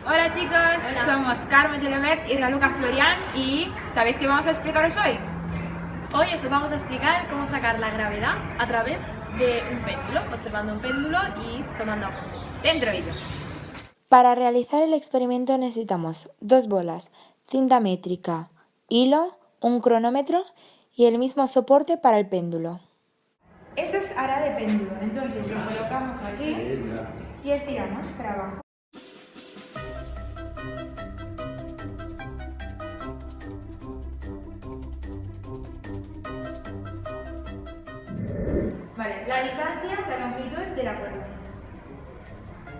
Hola chicos, somos Carmen Gelemet y Raluca Florian y ¿sabéis qué vamos a explicaros hoy? Hoy os vamos a explicar cómo sacar la gravedad a través de un péndulo, observando un péndulo y tomando apuntes. Dentro ello. Para realizar el experimento necesitamos 2 bolas, cinta métrica, hilo, un cronómetro y el mismo soporte para el péndulo. Esto es hará de péndulo, entonces lo colocamos aquí y estiramos para abajo. Vale, la distancia, la longitud de la cuerda.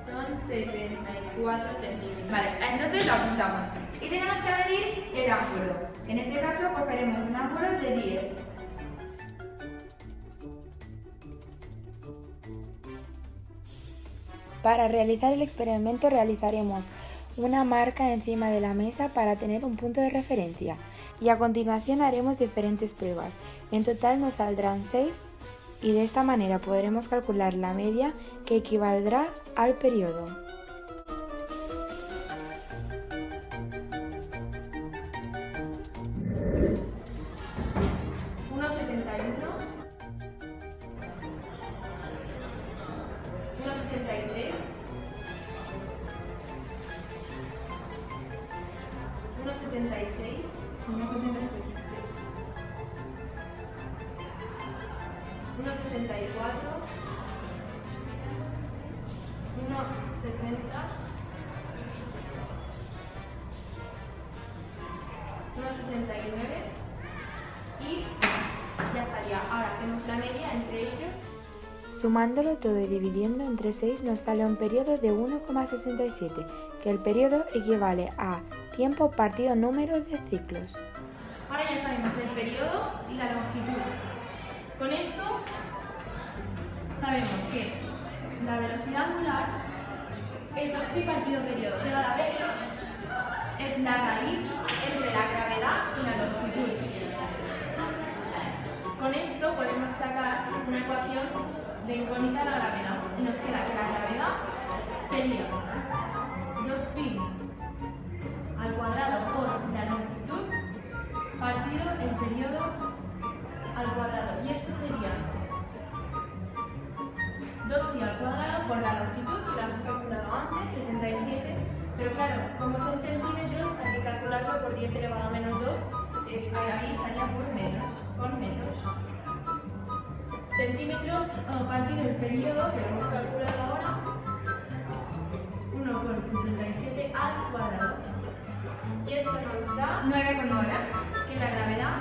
Son 74 centímetros. Vale, entonces lo apuntamos. Y tenemos que medir el ángulo. En este caso cogeremos un ángulo de 10. Para realizar el experimento realizaremos una marca encima de la mesa para tener un punto de referencia y a continuación haremos diferentes pruebas. En total nos saldrán 6 y de esta manera podremos calcular la media que equivaldrá al periodo. Y ya estaría. Ahora hacemos la media entre ellos. Sumándolo todo y dividiendo entre 6 nos sale un periodo de 1,67, que el periodo equivale a tiempo partido número de ciclos. Ahora ya sabemos el periodo y la longitud. Con esto sabemos que la velocidad angular es 2pi partido periodo, pero a la vez es la raíz entre la gravedad y la longitud. Con esto podemos sacar una ecuación de incógnita a la gravedad y nos queda que la gravedad sería 2pi al cuadrado por la longitud partido el periodo al cuadrado. Y esto sería 2pi al cuadrado por la longitud, que la hemos calculado antes, 77. Pero claro, como son centímetros, hay que calcularlo por 10 elevado a menos 2. Ahí estaría por metros, con metros. Centímetros partido el periodo, que lo hemos calculado ahora, 1 por 67 al cuadrado. Y esto nos da 9,9. que la gravedad